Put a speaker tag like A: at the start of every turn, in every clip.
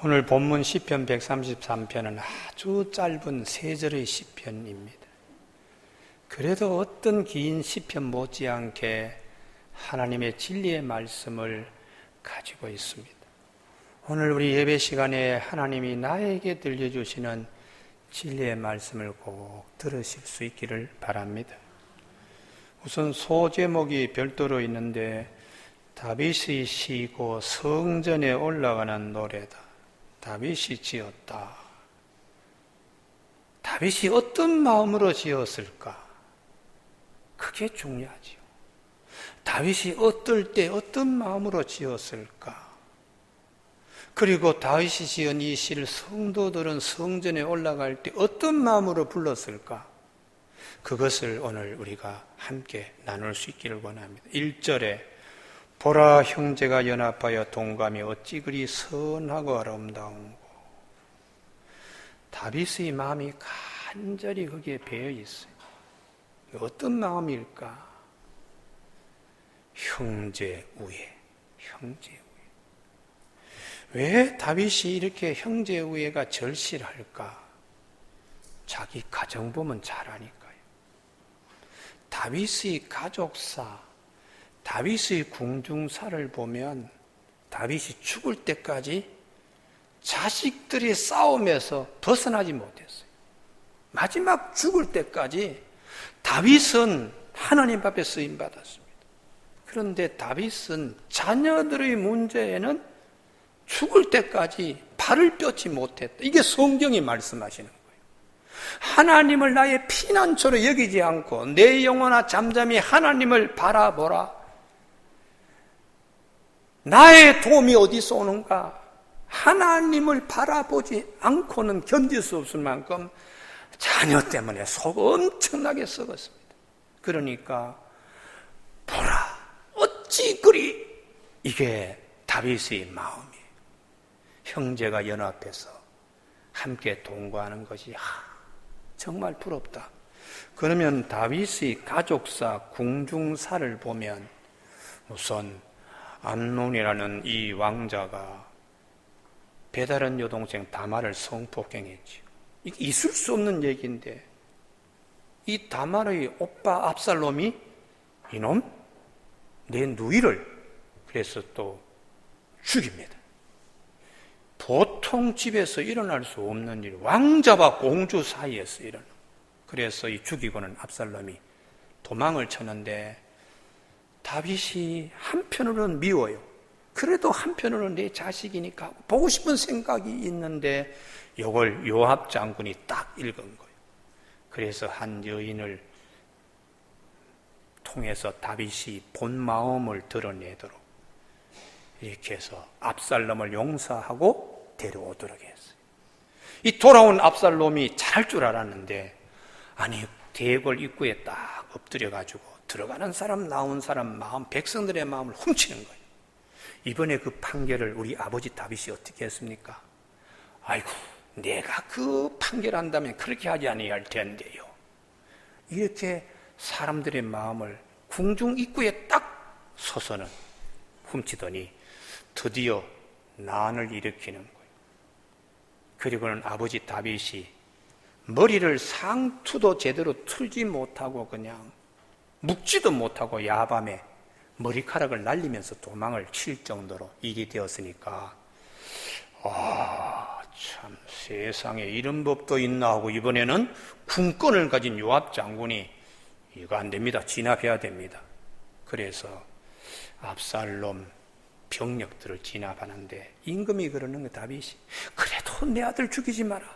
A: 오늘 본문 시편 133편은 아주 짧은 세 절의 시편입니다. 그래도 어떤 긴 시편 못지않게 하나님의 진리의 말씀을 가지고 있습니다. 오늘 우리 예배 시간에 하나님이 나에게 들려주시는 진리의 말씀을 꼭 들으실 수 있기를 바랍니다. 우선 소제목이 별도로 있는데 다윗이 시고 성전에 올라가는 노래다. 다윗이 지었다. 다윗이 어떤 마음으로 지었을까? 그게 중요하지요. 다윗이 어떨 때 어떤 마음으로 지었을까? 그리고 다윗이 지은 이 시를 성도들은 성전에 올라갈 때 어떤 마음으로 불렀을까? 그것을 오늘 우리가 함께 나눌 수 있기를 원합니다. 1절에 보라 형제가 연합하여 동감이 어찌 그리 선하고 아름다운고. 다윗의 마음이 간절히 거기에 배어 있어요. 어떤 마음일까? 형제 우애. 왜 다윗이 이렇게 형제 우애가 절실할까? 자기 가정 보면 잘 아니까요. 다윗의 가족사, 다윗의 궁중사를 보면 다윗이 죽을 때까지 자식들이 싸움에서 벗어나지 못했어요. 마지막 죽을 때까지 다윗은 하나님 앞에 쓰임받았습니다. 그런데 다윗은 자녀들의 문제에는 죽을 때까지 발을 뻗지 못했다. 이게 성경이 말씀하시는 거예요. 하나님을 나의 피난처로 여기지 않고 내 영혼아 잠잠히 하나님을 바라보라. 나의 도움이 어디서 오는가? 하나님을 바라보지 않고는 견딜 수 없을 만큼 자녀 때문에 속 엄청나게 썩었습니다. 그러니까 보라 어찌 그리, 이게 다윗의 마음이에요. 형제가 연합해서 함께 동거하는 것이 정말 부럽다. 그러면 다윗의 가족사, 궁중사를 보면 우선 암논이라는 이 왕자가 배다른 여동생 다말을 성폭행했지요. 이게 있을 수 없는 얘기인데 이 다말의 오빠 압살롬이 이놈 내 누이를 그래서 또 죽입니다. 보통 집에서 일어날 수 없는 일, 왕자와 공주 사이에서 일어나. 그래서 이 죽이고는 압살롬이 도망을 쳤는데 다윗이 한편으로는 미워요. 그래도 한편으로는 내 자식이니까 보고 싶은 생각이 있는데 이걸 요압 장군이 딱 읽은 거예요. 그래서 한 여인을 통해서 다윗이 본 마음을 드러내도록 이렇게 해서 압살롬을 용서하고 데려오도록 했어요. 이 돌아온 압살롬이 잘할 줄 알았는데 아니 대궐 입구에 딱 엎드려가지고 들어가는 사람 나온 사람 마음, 백성들의 마음을 훔치는 거예요. 이번에 그 판결을 우리 아버지 다윗이 어떻게 했습니까? 아이고 내가 그 판결한다면 그렇게 하지 아니할 텐데요. 이렇게 사람들의 마음을 궁중 입구에 딱 서서는 훔치더니 드디어 난을 일으키는 거예요. 그리고는 아버지 다윗이 머리를 상투도 제대로 틀지 못하고 그냥 묵지도 못하고 야밤에 머리카락을 날리면서 도망을 칠 정도로 일이 되었으니까 참 세상에 이런 법도 있나 하고 이번에는 군권을 가진 요압 장군이 이거 안 됩니다. 진압해야 됩니다. 그래서 압살롬 병력들을 진압하는데 임금이 그러는 거 다윗이 그래도 내 아들 죽이지 마라.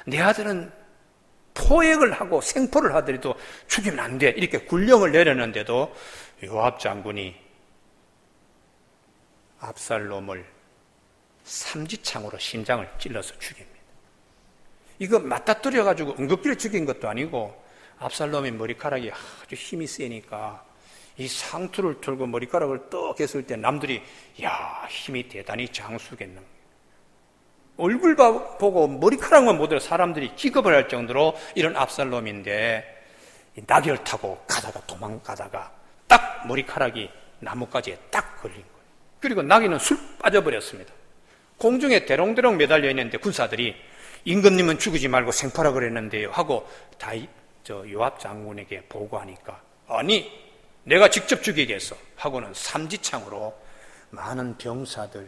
A: 내 아들은 포획을 하고 생포를 하더라도 죽이면 안 돼. 이렇게 군령을 내렸는데도 요압 장군이 압살롬을 삼지창으로 심장을 찔러서 죽입니다. 이거 맞닥뜨려가지고 응급기를 죽인 것도 아니고 압살롬의 머리카락이 아주 힘이 세니까 이 상투를 들고 머리카락을 떡 했을 때 남들이 야 힘이 대단히 장수겠는 얼굴 보고 머리카락만 보더라도 사람들이 기겁을 할 정도로 이런 압살롬인데 낙엽을 타고 가다가 도망가다가 딱 머리카락이 나뭇가지에 딱 걸린 거예요. 그리고 낙엽은 술 빠져버렸습니다. 공중에 대롱대롱 매달려 있는데 군사들이 임금님은 죽이지 말고 생포하라 그랬는데요 하고 요압 장군에게 보고하니까 아니 내가 직접 죽이겠어 하고는 삼지창으로 많은 병사들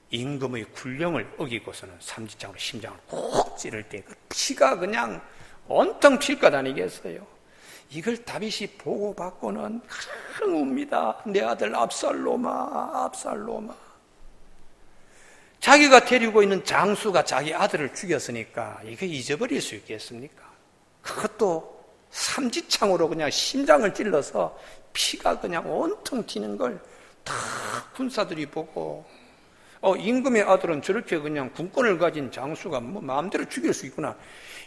A: 임금의 군령을 어기고서는 삼지창으로 심장을 콕 찌를 때 그 피가 그냥 온통 튈 것 아니겠어요. 이걸 다윗이 보고받고는 가장 웁니다. 내 아들 압살롬아, 압살롬아. 자기가 데리고 있는 장수가 자기 아들을 죽였으니까 이게 잊어버릴 수 있겠습니까? 그것도 삼지창으로 그냥 심장을 찔러서 피가 그냥 온통 튀는 걸 다 군사들이 보고 임금의 아들은 저렇게 그냥 군권을 가진 장수가 뭐 마음대로 죽일 수 있구나.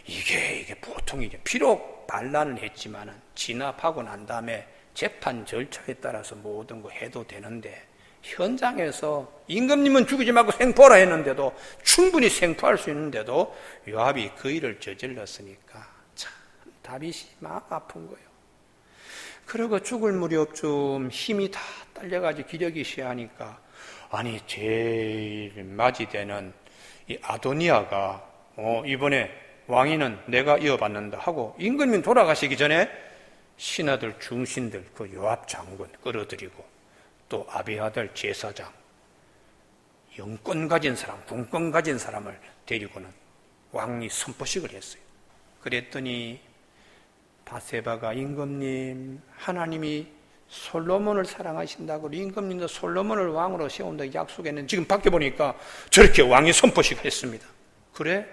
A: 이게 보통이죠. 비록 반란을 했지만은 진압하고 난 다음에 재판 절차에 따라서 모든 거 해도 되는데 현장에서 임금님은 죽이지 말고 생포하라 했는데도 충분히 생포할 수 있는데도 요압이 그 일을 저질렀으니까 참 다윗이 마음 아픈 거예요. 그리고 죽을 무렵쯤 힘이 다 딸려가지고 기력이 시하니까 아니 제일 맞이되는 이 아도니아가 이번에 왕위는 내가 이어받는다 하고 임금님 돌아가시기 전에 신하들 중신들 그 요압 장군 끌어들이고 또 아비아들 제사장 영권 가진 사람 군권 가진 사람을 데리고는 왕위 선포식을 했어요. 그랬더니 바세바가 임금님 하나님이 솔로몬을 사랑하신다고 임금님도 솔로몬을 왕으로 세운다고 약속했는데 지금 밖에 보니까 저렇게 왕위 선포식을 했습니다. 그래?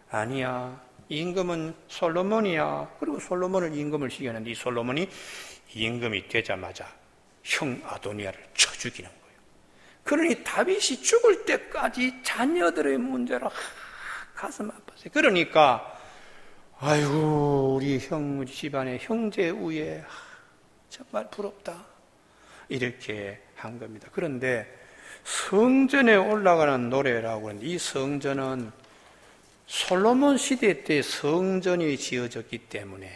A: 아니야. 임금은 솔로몬이야. 그리고 솔로몬을 임금을 시켰는데 이 솔로몬이 임금이 되자마자 형 아도니아를 쳐 죽이는 거예요. 그러니 다윗이 죽을 때까지 자녀들의 문제로 가슴 아팠어요. 그러니까 아이고 우리 우리 집안의 형제 우애 정말 부럽다 이렇게 한 겁니다. 그런데 성전에 올라가는 노래라고 하는데 이 성전은 솔로몬 시대 때 성전이 지어졌기 때문에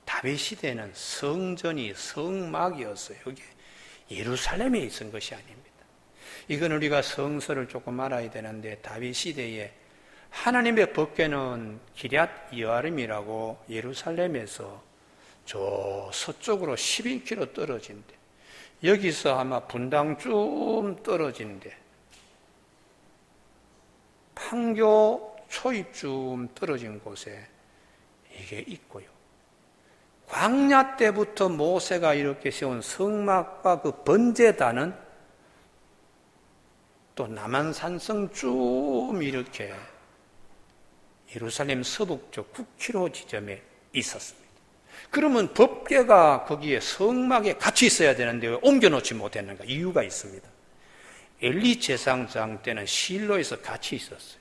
A: 다윗 시대는 성전이 성막이었어요. 이게 예루살렘에 있은 것이 아닙니다. 이건 우리가 성서를 조금 알아야 되는데 다윗 시대에 하나님의 법궤는 기럇 여아림이라고 예루살렘에서 저 서쪽으로 11km 떨어진데 여기서 아마 분당 좀 떨어진데 판교 초입쯤 떨어진 곳에 이게 있고요. 광야 때부터 모세가 이렇게 세운 성막과 그 번제단은 또 남한산성 쭉 이렇게 예루살렘 서북쪽 9km 지점에 있었습니다. 그러면 법궤가 거기에 성막에 같이 있어야 되는데 왜 옮겨놓지 못했는가? 이유가 있습니다. 엘리 제사장 때는 실로에서 같이 있었어요.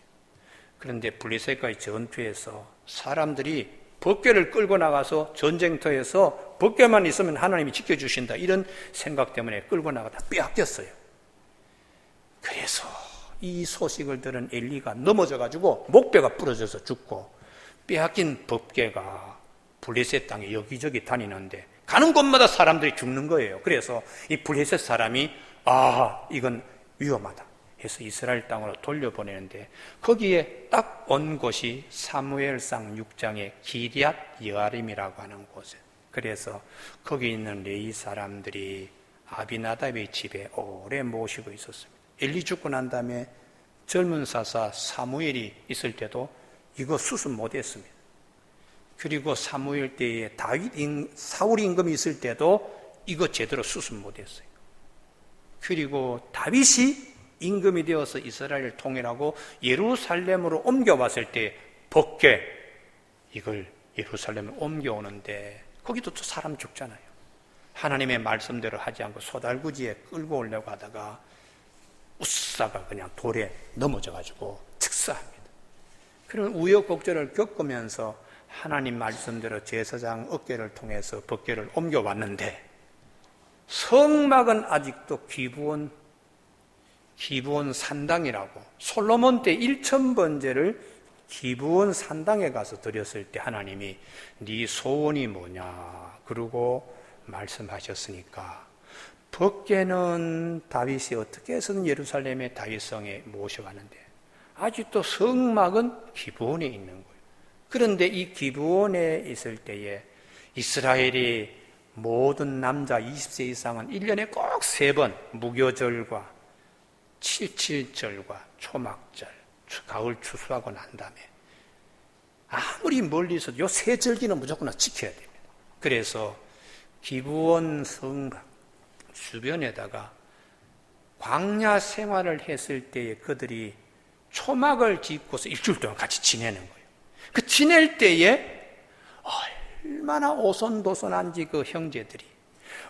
A: 그런데 블레셋과의 전투에서 사람들이 법궤를 끌고 나가서 전쟁터에서 법궤만 있으면 하나님이 지켜주신다 이런 생각 때문에 끌고 나가다 빼앗겼어요. 그래서 이 소식을 들은 엘리가 넘어져가지고 목뼈가 부러져서 죽고 빼앗긴 법궤가 블레셋 땅에 여기저기 다니는데 가는 곳마다 사람들이 죽는 거예요. 그래서 이 블레셋 사람이 이건 위험하다 해서 이스라엘 땅으로 돌려보내는데 거기에 딱 온 곳이 사무엘상 6장의 기럇 여아림이라고 하는 곳에 그래서 거기 있는 레위 사람들이 아비나답의 집에 오래 모시고 있었습니다. 엘리 죽고 난 다음에 젊은 사사 사무엘이 있을 때도 이거 수습 못했습니다. 그리고 사무엘 때에 사울 임금이 있을 때도 이거 제대로 수습 못했어요. 그리고 다윗이 임금이 되어서 이스라엘을 통일하고 예루살렘으로 옮겨왔을 때 법궤 이걸 예루살렘에 옮겨오는데 거기도 또 사람 죽잖아요. 하나님의 말씀대로 하지 않고 소달구지에 끌고 오려고 하다가 우사가 그냥 돌에 넘어져가지고 즉사합니다. 그런 우여곡절을 겪으면서 하나님 말씀대로 제사장 어깨를 통해서 법궤를 옮겨왔는데 성막은 아직도 기브온 산당이라고 솔로몬 때 1000번제를 기브온 산당에 가서 드렸을 때 하나님이 네 소원이 뭐냐 그러고 말씀하셨으니까 법궤는 다윗이 어떻게 해서든 예루살렘의 다윗성에 모셔가는데 아직도 성막은 기브온에 있는 거예요. 그런데 이 기브온에 있을 때에 이스라엘이 모든 남자 20세 이상은 1년에 꼭 3번 무교절과 77절과 초막절, 가을 추수하고 난 다음에 아무리 멀리 있어도 요 3절기는 무조건 지켜야 됩니다. 그래서 기브온 성막 주변에다가 광야 생활을 했을 때에 그들이 초막을 짓고서 일주일 동안 같이 지내는 거예요. 그 지낼 때에 얼마나 오손도손한지 그 형제들이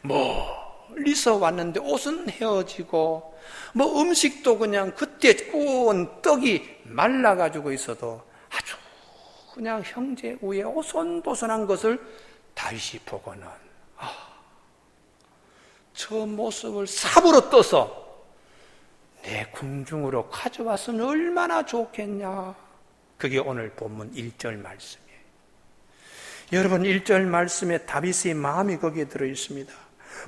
A: 멀리서 왔는데 옷은 헤어지고 음식도 그냥 그때 구운 떡이 말라가지고 있어도 아주 그냥 형제 위에 오손도손한 것을 다윗이 보고는 저 모습을 삽으로 떠서 내 궁중으로 가져왔으면 얼마나 좋겠냐. 그게 오늘 본문 1절 말씀이에요. 여러분 1절 말씀에 다윗의 마음이 거기에 들어있습니다.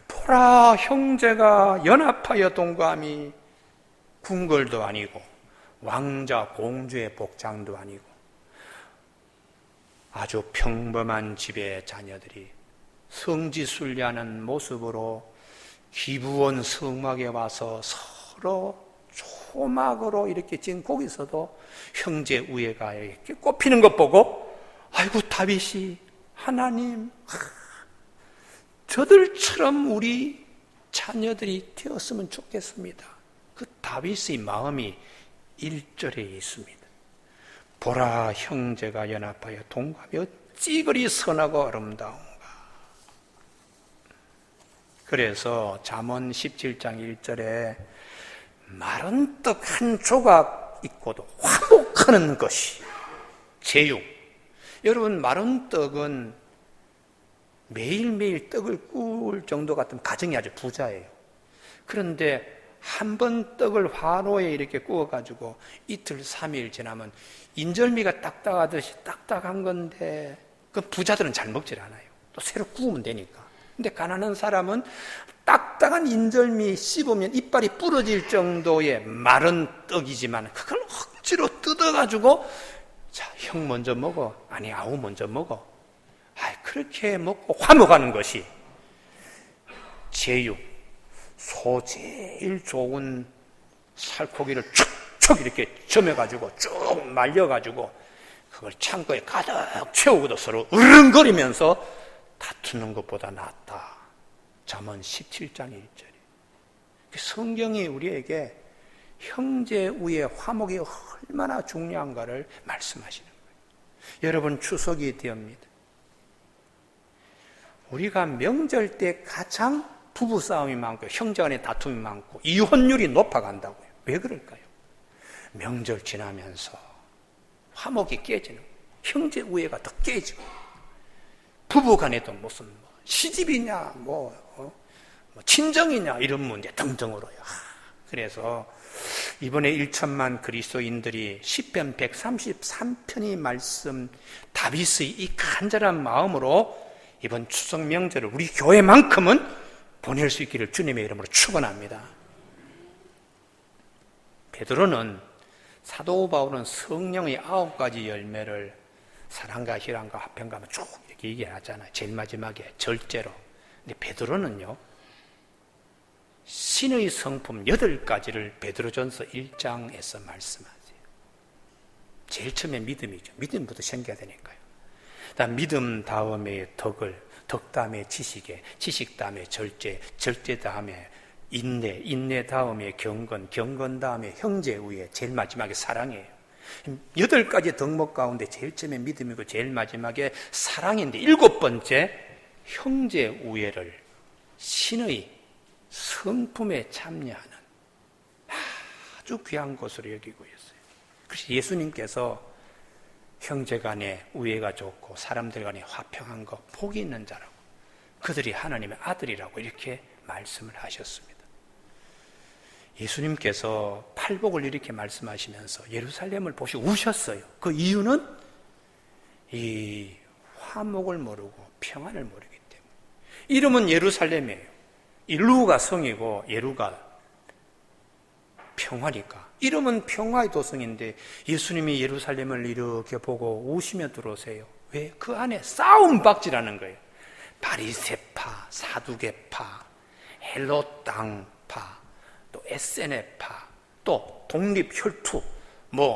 A: 보라 형제가 연합하여 동감이 궁궐도 아니고 왕자 공주의 복장도 아니고 아주 평범한 집의 자녀들이 성지순례하는 모습으로 기브온 성막에 와서 서로 초막으로 이렇게 지금 거기서도 형제 우애가 이렇게 꼽히는 것 보고 아이고 다윗이 하나님 저들처럼 우리 자녀들이 되었으면 좋겠습니다. 그 다윗의 마음이 1절에 있습니다. 보라 형제가 연합하여 동감하여 찌그리 선하고 아름다운가. 그래서 잠언 17장 1절에 마른 떡 한 조각 있고도 화목하는 것이 제육. 여러분 마른 떡은 매일매일 떡을 구울 정도 같으면 가정이 아주 부자예요. 그런데 한 번 떡을 화로에 이렇게 구워가지고 이틀 3일 지나면 인절미가 딱딱하듯이 딱딱한 건데 그 부자들은 잘 먹질 않아요. 또 새로 구우면 되니까. 근데 가난한 사람은 딱딱한 인절미 씹으면 이빨이 부러질 정도의 마른 떡이지만 그걸 억지로 뜯어가지고 자, 형 먼저 먹어. 아니, 아우 먼저 먹어. 그렇게 먹고 화목하는 것이 제육, 소 제일 좋은 살코기를 촉촉 이렇게 점여가지고 쭉 말려가지고 그걸 창고에 가득 채우고도 서로 으릉거리면서 다투는 것보다 낫다. 잠언 17장 1절이. 성경이 우리에게 형제 우의 화목이 얼마나 중요한가를 말씀하시는 거예요. 여러분 추석이 되옵니다. 우리가 명절 때 가장 부부싸움이 많고 형제간의 다툼이 많고 이혼율이 높아간다고요. 왜 그럴까요? 명절 지나면서 화목이 깨지는 거예요. 형제 우애가 더 깨지고 부부간에도 무슨 시집이냐 친정이냐 이런 문제 등등으로요. 그래서 이번에 1천만 그리스도인들이 시편 133편의 말씀 다윗의 이 간절한 마음으로 이번 추석 명절을 우리 교회만큼은 보낼 수 있기를 주님의 이름으로 축원합니다. 베드로는 사도 바울은 성령의 9가지 열매를 사랑과 희랑과 화평과 쭉 이렇게 얘기하잖아요. 제일 마지막에 절제로. 근데 베드로는요 신의 성품 8가지를 베드로전서 1장에서 말씀하세요. 제일 처음에 믿음이죠. 믿음부터 생겨야 되니까요. 그다음 믿음 다음에 덕 다음에 지식 다음에 절제 다음에 인내 다음에 경건 다음에 형제 우애, 제일 마지막에 사랑이에요. 8가지 덕목 가운데 제일 처음에 믿음이고 제일 마지막에 사랑인데 7번째 형제 우애를 신의 성품에 참여하는 아주 귀한 것으로 여기고 있어요. 그래서 예수님께서 형제 간에 우애가 좋고 사람들 간에 화평한 거 복이 있는 자라고 그들이 하나님의 아들이라고 이렇게 말씀을 하셨습니다. 예수님께서 팔복을 이렇게 말씀하시면서 예루살렘을 보시고 우셨어요. 그 이유는 이 화목을 모르고 평안을 모르기 때문에. 이름은 예루살렘이에요. 루가 성이고 예루가 평화니까. 이름은 평화의 도성인데 예수님이 예루살렘을 이렇게 보고 우시며 들어오세요. 왜? 그 안에 싸움박질하는 거예요. 바리새파, 사두개파, 헬롯 당파, 또 에세네파, 또 독립혈투,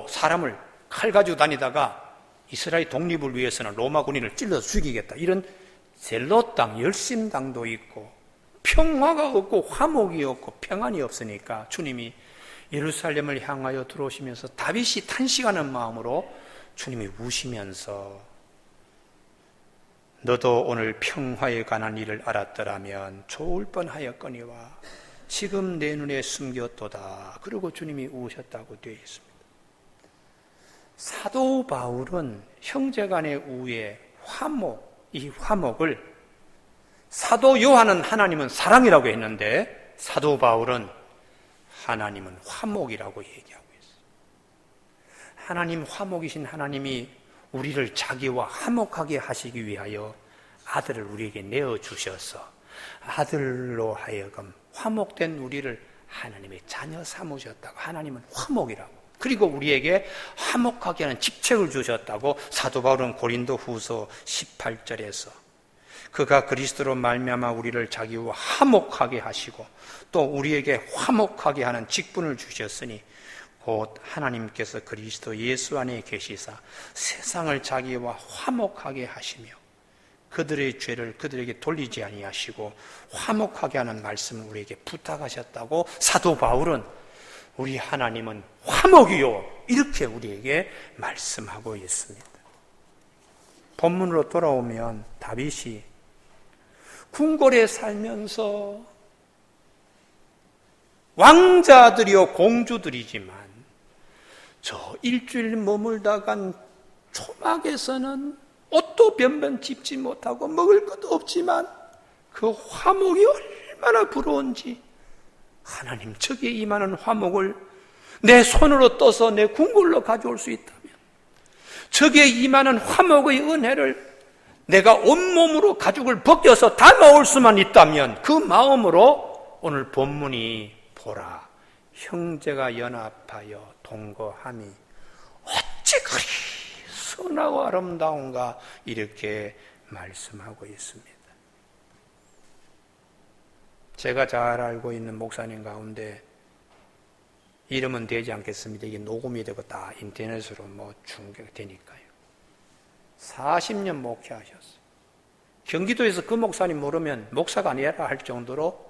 A: 사람을 칼 가지고 다니다가 이스라엘 독립을 위해서는 로마 군인을 찔러서 죽이겠다. 이런 젤롯당, 열심당도 있고 평화가 없고 화목이 없고 평안이 없으니까 주님이 예루살렘을 향하여 들어오시면서 다윗이 탄식하는 마음으로 주님이 우시면서 너도 오늘 평화에 관한 일을 알았더라면 좋을 뻔하였거니와 지금 내 눈에 숨겼도다. 그리고 주님이 우셨다고 되어 있습니다. 사도 바울은 형제간의 우애, 화목, 이 화목을 사도 요한은 하나님은 사랑이라고 했는데 사도 바울은 하나님은 화목이라고 얘기하고 있어요. 하나님 화목이신 하나님이 우리를 자기와 화목하게 하시기 위하여 아들을 우리에게 내어주셔서 아들로 하여금 화목된 우리를 하나님의 자녀 삼으셨다고. 하나님은 화목이라고. 그리고 우리에게 화목하게 하는 직책을 주셨다고 사도 바울은 고린도 후서 18절에서 그가 그리스도로 말미암아 우리를 자기와 화목하게 하시고 또 우리에게 화목하게 하는 직분을 주셨으니 곧 하나님께서 그리스도 예수 안에 계시사 세상을 자기와 화목하게 하시며 그들의 죄를 그들에게 돌리지 아니하시고 화목하게 하는 말씀을 우리에게 부탁하셨다고 사도 바울은 우리 하나님은 화목이요 이렇게 우리에게 말씀하고 있습니다. 본문으로 돌아오면 다윗이 궁궐에 살면서 왕자들이요 공주들이지만 저 일주일 머물다 간 초막에서는 옷도 변변 짚지 못하고 먹을 것도 없지만 그 화목이 얼마나 부러운지 하나님 저기에 임하는 화목을 내 손으로 떠서 내 궁궐로 가져올 수 있다면 저기에 임하는 화목의 은혜를 내가 온몸으로 가죽을 벗겨서 담아올 수만 있다면 그 마음으로 오늘 본문이 보라 형제가 연합하여 동거함이 어찌 그리 선하고 아름다운가 이렇게 말씀하고 있습니다. 제가 잘 알고 있는 목사님 가운데 이름은 되지 않겠습니다. 이게 녹음이 되고 다 인터넷으로 중계되니까요. 40년 목회하셨어요. 경기도에서 그 목사님 모르면 목사가 아니라 할 정도로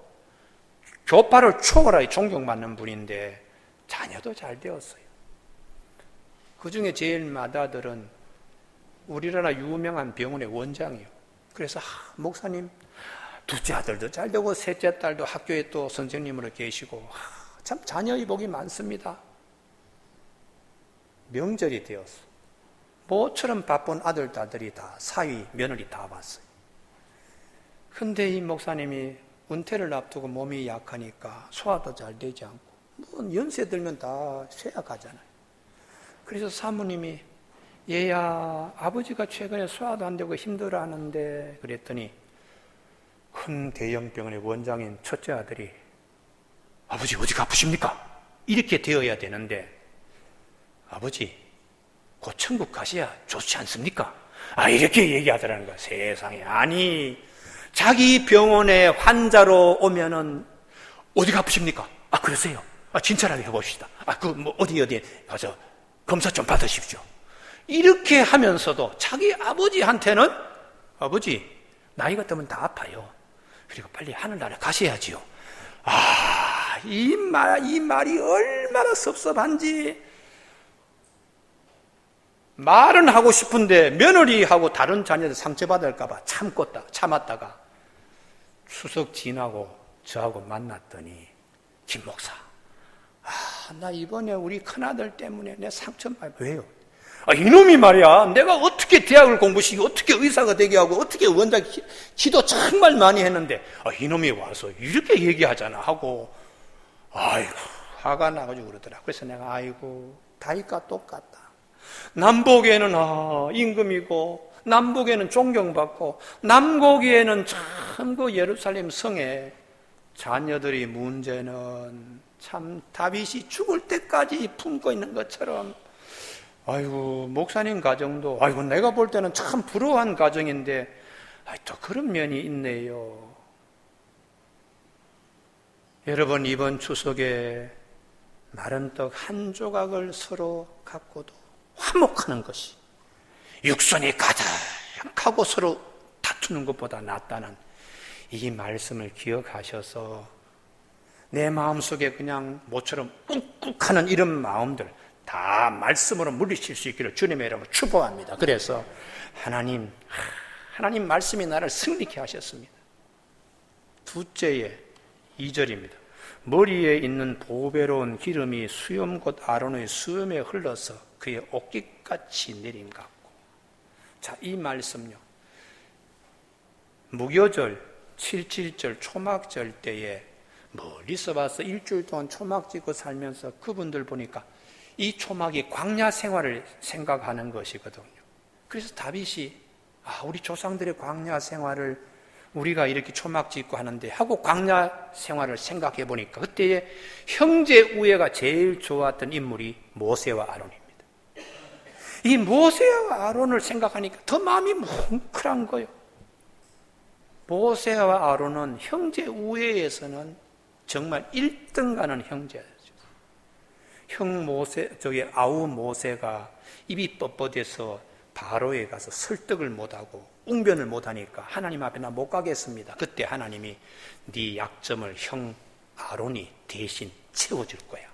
A: 교파를 초월하게 존경받는 분인데 자녀도 잘 되었어요. 그 중에 제일 맏아들은 우리나라 유명한 병원의 원장이에요. 그래서 목사님 둘째 아들도 잘 되고 셋째 딸도 학교에 또 선생님으로 계시고 참 자녀의 복이 많습니다. 명절이 되었어. 모처럼 바쁜 아들, 딸들이 다 사위, 며느리 다 왔어요. 근데 이 목사님이 은퇴를 앞두고 몸이 약하니까 소화도 잘 되지 않고 연세 들면 다 쇠약하잖아요. 그래서 사모님이 얘야 아버지가 최근에 소화도 안 되고 힘들어하는데 그랬더니 큰 대형병원의 원장인 첫째 아들이 아버지 어디가 아프십니까? 이렇게 되어야 되는데 아버지 곧 천국 가셔야 좋지 않습니까? 이렇게 얘기하더라는 거야. 세상에. 아니 자기 병원에 환자로 오면은 어디가 아프십니까? 그러세요. 진찰하게 해봅시다. 어디 가서 검사 좀 받으십시오. 이렇게 하면서도 자기 아버지한테는 아버지 나이가 들면 다 아파요. 그리고 빨리 하늘나라 가셔야지요. 이 말이 얼마나 섭섭한지. 말은 하고 싶은데 며느리하고 다른 자녀들 상처받을까봐 참았다가 추석 지나고 저하고 만났더니 김 목사 나 이번에 우리 큰아들 때문에 내 상처 많이 왜요? 이놈이 말이야 내가 어떻게 대학을 공부시키고 어떻게 의사가 되게 하고 어떻게 원장 기도 정말 많이 했는데 이놈이 와서 이렇게 얘기하잖아 하고 아이고 화가 나가지고 그러더라. 그래서 내가 아이고 다윗과 똑같다. 남보기에는 임금이고 남보기에는 존경받고 남고기에는 참 그 예루살렘 성에 자녀들이 문제는 참 다윗이 죽을 때까지 품고 있는 것처럼, 아이고 목사님 가정도 아이고 내가 볼 때는 참 부러워한 가정인데 또 그런 면이 있네요. 여러분, 이번 추석에 마른 떡 한 조각을 서로 갖고도 화목하는 것이 육선이 가득하고 서로 다투는 것보다 낫다는 이 말씀을 기억하셔서 내 마음속에 그냥 모처럼 꾹꾹하는 이런 마음들 다 말씀으로 물리칠 수 있기를 주님의 이름으로 축복합니다. 그래서 하나님 말씀이 나를 승리케 하셨습니다. 둘째에 2절입니다. 머리에 있는 보배로운 기름이 수염 곧 아론의 수염에 흘러서 그의 옷깃같이 내림 같고. 자, 이 말씀요, 무교절, 7.7절 초막절 때에 멀리서 봐서 일주일 동안 초막 짓고 살면서 그분들 보니까 이 초막이 광야 생활을 생각하는 것이거든요. 그래서 다윗이 우리 조상들의 광야 생활을 우리가 이렇게 초막 짓고 하는데 하고 광야 생활을 생각해 보니까 그때의 형제 우애가 제일 좋았던 인물이 모세와 아론입니다. 이 모세와 아론을 생각하니까 더 마음이 뭉클한 거예요. 모세와 아론은 형제 우애에서는 정말 1등 가는 형제였죠. 아우 모세가 입이 뻣뻣해서 바로에 가서 설득을 못하고 웅변을 못하니까 하나님 앞에 나 못 가겠습니다. 그때 하나님이 네 약점을 형 아론이 대신 채워줄 거야.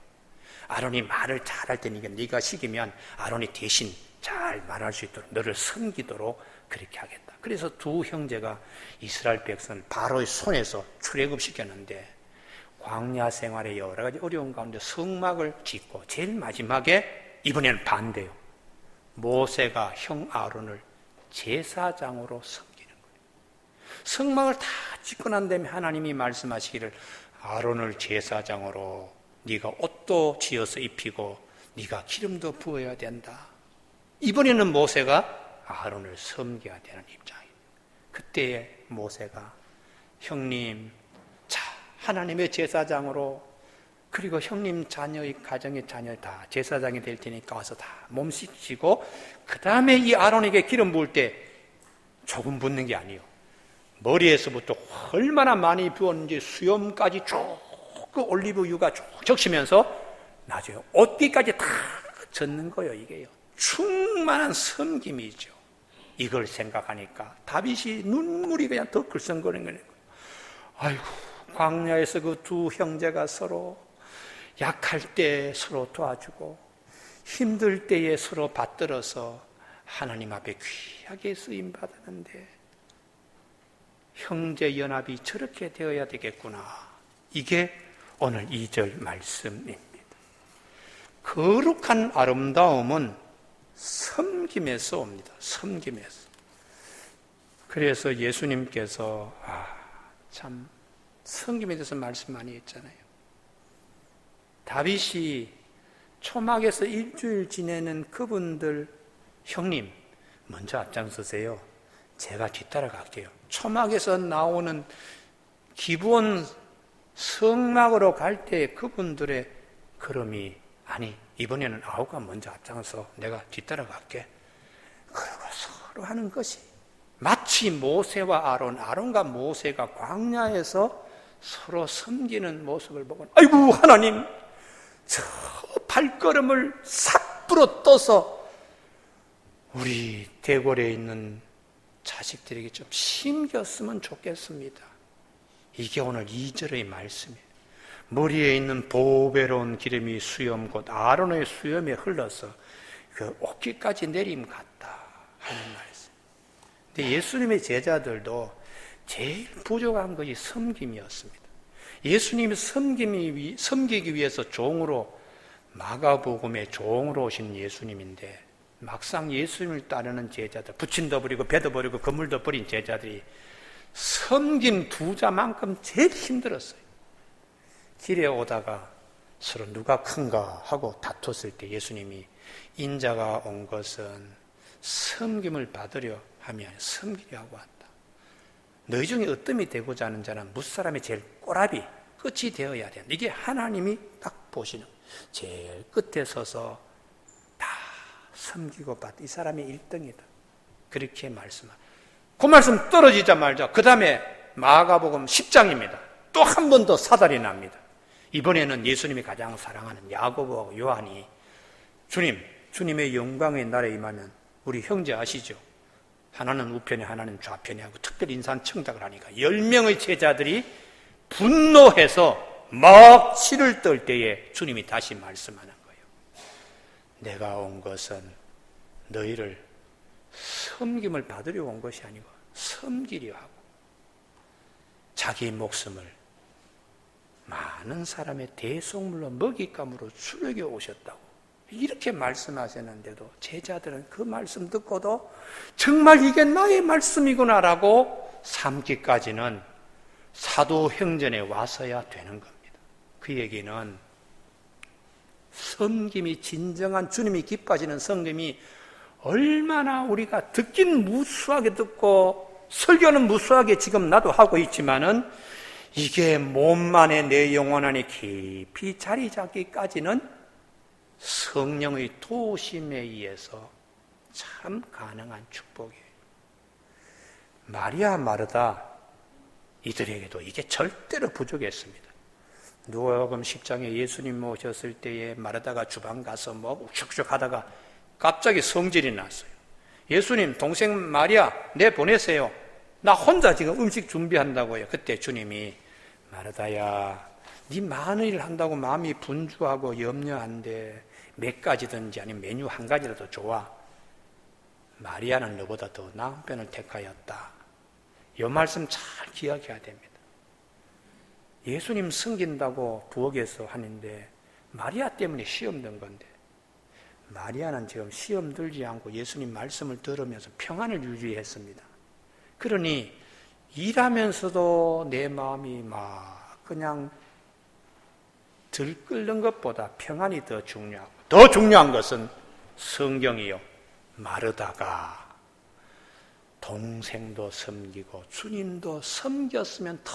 A: 아론이 말을 잘할 테니까 네가 시키면 아론이 대신 잘 말할 수 있도록 너를 섬기도록 그렇게 하겠다. 그래서 두 형제가 이스라엘 백성을 바로의 손에서 출애굽시켰는데 광야 생활의 여러 가지 어려운 가운데 성막을 짓고 제일 마지막에 이번에는 반대요. 모세가 형 아론을 제사장으로 섬기는 거예요. 성막을 다 짓고 난 다음에 하나님이 말씀하시기를 아론을 제사장으로 네가 옷도 지어서 입히고 네가 기름도 부어야 된다. 이번에는 모세가 아론을 섬겨야 되는 입장이에요. 그때 모세가 형님, 하나님의 제사장으로 그리고 형님 자녀의 가정의 자녀 다 제사장이 될 테니까 와서 다 몸 씻기고 그 다음에 이 아론에게 기름 부을 때 조금 붓는 게 아니에요. 머리에서부터 얼마나 많이 부었는지 수염까지 쭉 그 올리브유가 쭉 적시면서 나중에 옷깃까지 다 젖는 거예요. 이게요. 충만한 섬김이죠. 이걸 생각하니까 다윗이 눈물이 그냥 더 글썽거리는 거예요. 아이고, 광야에서 그 두 형제가 서로 약할 때 서로 도와주고 힘들 때에 서로 받들어서 하나님 앞에 귀하게 쓰임 받았는데 형제 연합이 저렇게 되어야 되겠구나. 이게 오늘 2절 말씀입니다. 거룩한 아름다움은 섬김에서 옵니다. 섬김에서. 그래서 예수님께서 참 섬김에 대해서 말씀 많이 했잖아요. 다윗이 초막에서 일주일 지내는 그분들 형님 먼저 앞장서세요. 제가 뒤따라갈게요. 초막에서 나오는 기브온 성막으로 갈 때 그분들의 걸음이 이번에는 아우가 먼저 앞장서 내가 뒤따라갈게. 그러고 서로 하는 것이 마치 모세와 아론과 모세가 광야에서 서로 섬기는 모습을 보고 아이고 하나님 저 발걸음을 싹 불어 떠서 우리 대궐에 있는 자식들에게 좀 심겼으면 좋겠습니다. 이게 오늘 2절의 말씀이에요. 머리에 있는 보배로운 기름이 수염 곧 아론의 수염에 흘러서 그 옷깃까지 내림 같다 하는 말씀. 근데 예수님의 제자들도 제일 부족한 것이 섬김이었습니다. 예수님이 섬기기 위해서 종으로 마가복음의 종으로 오신 예수님인데 막상 예수님을 따르는 제자들, 부친도 버리고 배도 버리고 건물도 버린 제자들이 섬김 두 자만큼 제일 힘들었어요. 길에 오다가 서로 누가 큰가 하고 다퉜을 때 예수님이 인자가 온 것은 섬김을 받으려 하면 섬기려 하고 왔다. 너희 중에 으뜸이 되고자 하는 자는 무사람의 제일 꼬라비 끝이 되어야 된다. 이게 하나님이 딱 보시는 제일 끝에 서서 다 섬기고 받. 이 사람이 1등이다. 그렇게 말씀합니다. 그 말씀 떨어지자마자 그 다음에 마가복음 10장입니다. 또 한 번 더 사달이 납니다. 이번에는 예수님이 가장 사랑하는 야고보하고 요한이 주님의 영광의 날에 임하면 우리 형제 아시죠? 하나는 우편에 하나는 좌편에 하고 특별히 인사청탁을 하니까 10명의 제자들이 분노해서 막 치를 떨 때에 주님이 다시 말씀하는 거예요. 내가 온 것은 너희를 섬김을 받으려 온 것이 아니고 섬기려 하고 자기 목숨을 많은 사람의 대속물로 먹잇감으로 주려고 오셨다고 이렇게 말씀하셨는데도 제자들은 그 말씀 듣고도 정말 이게 나의 말씀이구나라고 삼기까지는 사도행전에 와서야 되는 겁니다. 그 얘기는 섬김이 진정한 주님이 기뻐하시는 섬김이 얼마나 우리가 듣긴 무수하게 듣고 설교는 무수하게 지금 나도 하고 있지만은 이게 몸 안에 내 영혼 안에 깊이 자리 잡기까지는 성령의 도심에 의해서 참 가능한 축복이에요. 마리아 마르다 이들에게도 이게 절대로 부족했습니다. 누가복음 10장에 예수님 오셨을 때에 마르다가 주방 가서 뭐 욱죽죽 하다가 갑자기 성질이 났어요. 예수님 동생 마리아 내보내세요. 나 혼자 지금 음식 준비한다고요. 그때 주님이 마르다야 네 많은 일을 한다고 마음이 분주하고 염려한데 몇 가지든지 아니면 메뉴 한 가지라도 좋아. 마리아는 너보다 더 나은 편을 택하였다. 이 말씀 잘 기억해야 됩니다. 예수님 섬긴다고 부엌에서 하는데 마리아 때문에 시험 든 건데 마리아는 지금 시험 들지 않고 예수님 말씀을 들으면서 평안을 유지했습니다. 그러니 일하면서도 내 마음이 막 그냥 들끓는 것보다 평안이 더 중요하고 더 중요한 것은 성경이요. 마르다가 동생도 섬기고 주님도 섬겼으면 더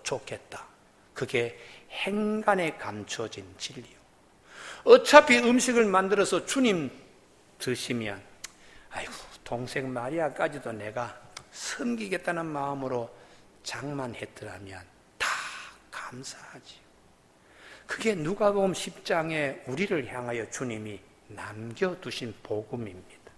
A: 좋겠다. 그게 행간에 감춰진 진리요. 어차피 음식을 만들어서 주님 드시면 아이고 동생 마리아까지도 내가 섬기겠다는 마음으로 장만했더라면 다 감사하지요. 그게 누가복음 10장에 우리를 향하여 주님이 남겨두신 복음입니다.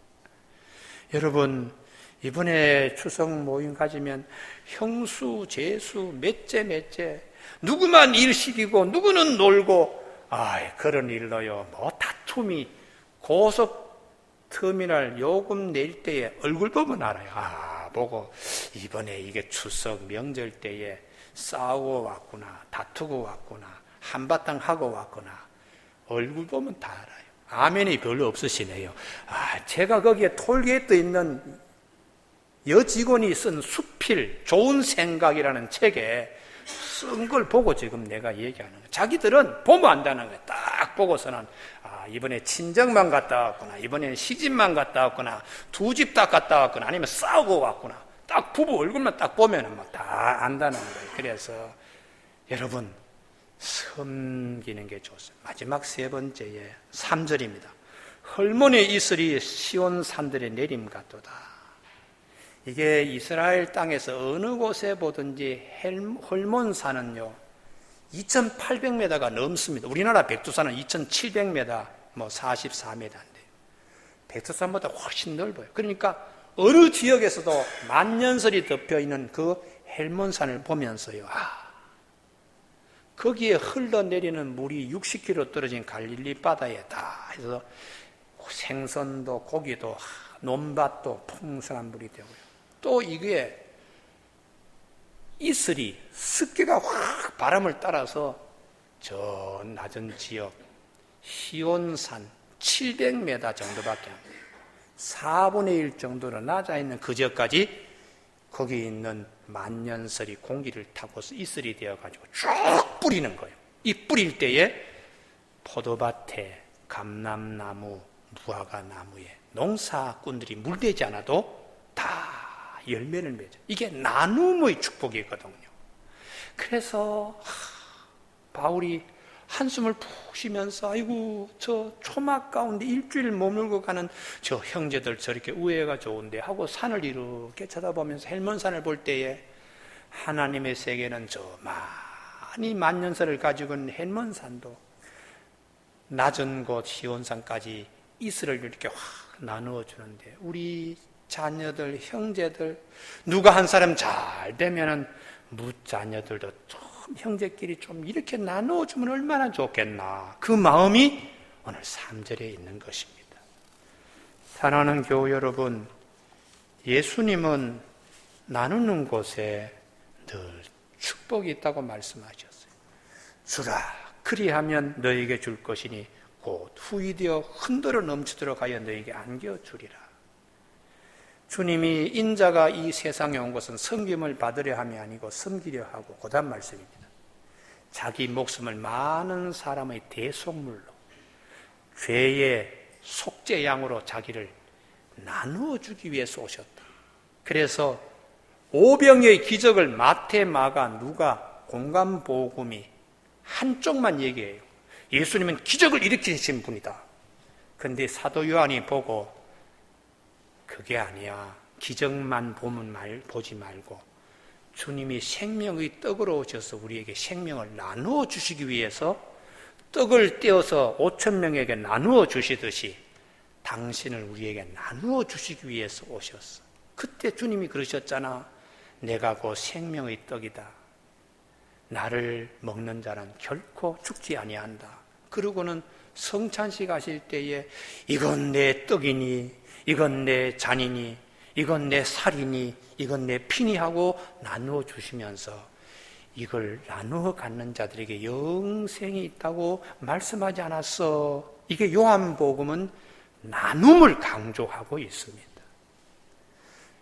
A: 여러분 이번에 추석 모임 가지면 형수, 제수, 몇째 누구만 일시키고 누구는 놀고 그런 일로요. 뭐 다툼이 고속터미널 요금 낼 때에 얼굴 보면 알아요. 보고 이번에 이게 추석 명절 때에 싸우고 왔구나, 다투고 왔구나, 한바탕 하고 왔구나. 얼굴 보면 다 알아요. 아멘이 별로 없으시네요. 제가 거기에 톨게이트 있는 여직원이 쓴 수필 좋은 생각이라는 책에 쓴 걸 보고 지금 내가 얘기하는 거예요. 자기들은 보면 안다는 거예요. 딱 보고서는 이번에 친정만 갔다 왔구나, 이번에는 시집만 갔다 왔구나, 두 집 다 갔다 왔구나, 아니면 싸우고 왔구나. 딱 부부 얼굴만 딱 보면 뭐 다 안다는 거예요. 그래서 여러분 섬기는 게 좋습니다. 마지막 세 번째에 3절입니다. 헐몬의 이슬이 시온 산들의 내림 같도다. 이게 이스라엘 땅에서 어느 곳에 보든지 헐몬산은요 2800m가 넘습니다. 우리나라 백두산은 2700m, 뭐 44m인데 백두산보다 훨씬 넓어요. 그러니까 어느 지역에서도 만년설이 덮여있는 그 헬몬산을 보면서요 거기에 흘러내리는 물이 60km 떨어진 갈릴리 바다에 다 해서 생선도 고기도 논밭도 풍성한 물이 되고요. 또 이게 이슬이 습기가 확 바람을 따라서 저 낮은 지역 시온산 700m 정도밖에 안 돼요. 4분의 1 정도로 낮아 있는 그 지역까지 거기 있는 만년설이 공기를 타고서 이슬이 되어가지고 쭉 뿌리는 거예요. 이 뿌릴 때에 포도밭에 감람나무, 무화과 나무에 농사꾼들이 물대지 않아도 다 열매를 맺어. 이게 나눔의 축복이거든요. 그래서 바울이 한숨을 푹 쉬면서 아이고 저 초막 가운데 일주일 머물고 가는 저 형제들 저렇게 우애가 좋은데 하고 산을 이렇게 쳐다보면서 헬몬산을 볼 때에 하나님의 세계는 저 많이 만년설을 가지고 있는 헬몬산도 낮은 곳 시온산까지 이슬을 이렇게 확 나누어 주는데 우리 자녀들, 형제들 누가 한 사람 잘 되면은 묻자녀들도 좀 형제끼리 좀 이렇게 나누어 주면 얼마나 좋겠나. 그 마음이 오늘 3절에 있는 것입니다. 사랑하는 교우 여러분, 예수님은 나누는 곳에 늘 축복이 있다고 말씀하셨어요. 주라 그리하면 너에게 줄 것이니 곧 후이되어 흔들어 넘치도록 하여 너에게 안겨주리라. 주님이 인자가 이 세상에 온 것은 섬김을 받으려 함이 아니고 섬기려 하고 그 다음 말씀입니다. 자기 목숨을 많은 사람의 대속물로 죄의 속죄양으로 자기를 나누어 주기 위해서 오셨다. 그래서 오병의 기적을 마태, 마가, 누가, 공간복음이 한쪽만 얘기해요. 예수님은 기적을 일으키신 분이다. 그런데 사도 요한이 보고 그게 아니야. 기적만 보지 말고 주님이 생명의 떡으로 오셔서 우리에게 생명을 나누어 주시기 위해서 떡을 떼어서 5,000명에게 나누어 주시듯이 당신을 우리에게 나누어 주시기 위해서 오셨어. 그때 주님이 그러셨잖아. 내가 곧 생명의 떡이다. 나를 먹는 자는 결코 죽지 아니한다. 그러고는 성찬식 하실 때에 이건 내 떡이니 이건 내 잔이니 이건 내 살이니 이건 내 피니 하고 나누어 주시면서 이걸 나누어 갖는 자들에게 영생이 있다고 말씀하지 않았어. 이게 요한복음은 나눔을 강조하고 있습니다.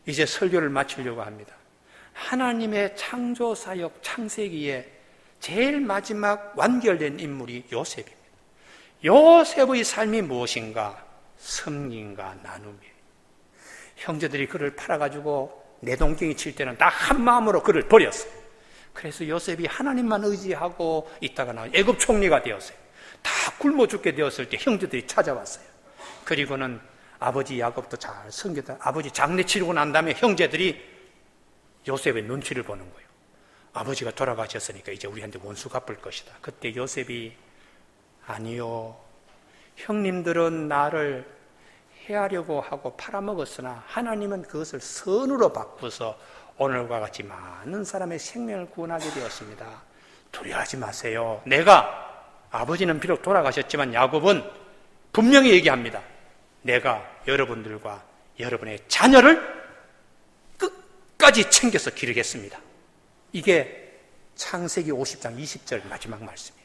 A: 이제 설교를 마치려고 합니다. 하나님의 창조사역 창세기에 제일 마지막 완결된 인물이 요셉입니다. 요셉의 삶이 무엇인가? 섬김과 나눔이에요. 형제들이 그를 팔아가지고 내동경이 칠 때는 다 한 마음으로 그를 버렸어요. 그래서 요셉이 하나님만 의지하고 있다가 애굽 총리가 되었어요. 다 굶어 죽게 되었을 때 형제들이 찾아왔어요. 그리고는 아버지 야곱도 잘 섬겼다. 아버지 장례 치르고 난 다음에 형제들이 요셉의 눈치를 보는 거예요. 아버지가 돌아가셨으니까 이제 우리한테 원수 갚을 것이다. 그때 요셉이 아니요. 형님들은 나를 해하려고 하고 팔아먹었으나 하나님은 그것을 선으로 바꾸어서 오늘과 같이 많은 사람의 생명을 구원하게 되었습니다. 두려워하지 마세요. 내가 아버지는 비록 돌아가셨지만 야곱은 분명히 얘기합니다. 내가 여러분들과 여러분의 자녀를 끝까지 챙겨서 기르겠습니다. 이게 창세기 50장 20절 마지막 말씀이에요.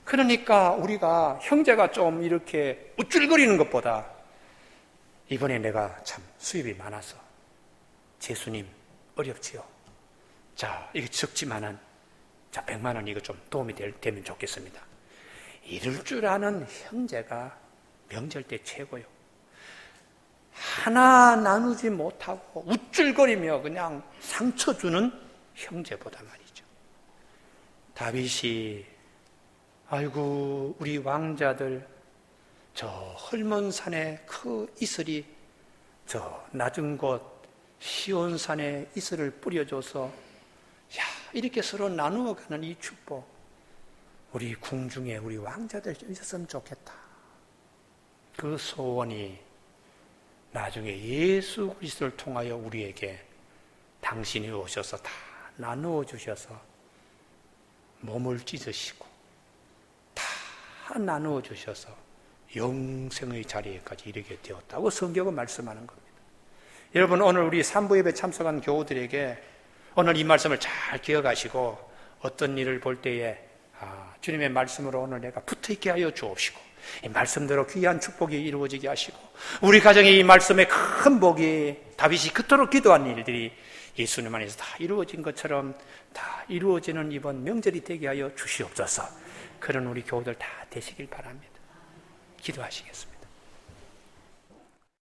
A: 그러니까 우리가 형제가 좀 이렇게 우쭐거리는 것보다 이번에 내가 참 수입이 많아서 재수님 어렵지요. 자, 이게 적지만은 자 100만 원 이거 좀 도움이 되면 좋겠습니다. 이럴 줄 아는 형제가 명절 때 최고요. 하나 나누지 못하고 우쭐거리며 그냥 상처 주는 형제보다 말이죠. 다윗이 아이고 우리 왕자들 저 헐몬산에 그 이슬이 저 낮은 곳 시온산에 이슬을 뿌려줘서 야 이렇게 서로 나누어가는 이 축복 우리 궁중에 우리 왕자들 좀 있었으면 좋겠다. 그 소원이 나중에 예수 그리스도를 통하여 우리에게 당신이 오셔서 다 나누어 주셔서 몸을 찢으시고 다 나누어 주셔서 영생의 자리에까지 이르게 되었다고 성경은 말씀하는 겁니다. 여러분 오늘 우리 3부 예배 참석한 교우들에게 오늘 이 말씀을 잘 기억하시고 어떤 일을 볼 때에 주님의 말씀으로 오늘 내가 붙어있게 하여 주옵시고 이 말씀대로 귀한 축복이 이루어지게 하시고 우리 가정에 이 말씀의 큰 복이 다윗이 그토록 기도한 일들이 예수님 안에서 다 이루어진 것처럼 다 이루어지는 이번 명절이 되게 하여 주시옵소서. 그런 우리 교우들 다 되시길 바랍니다. 기도하시겠습니다.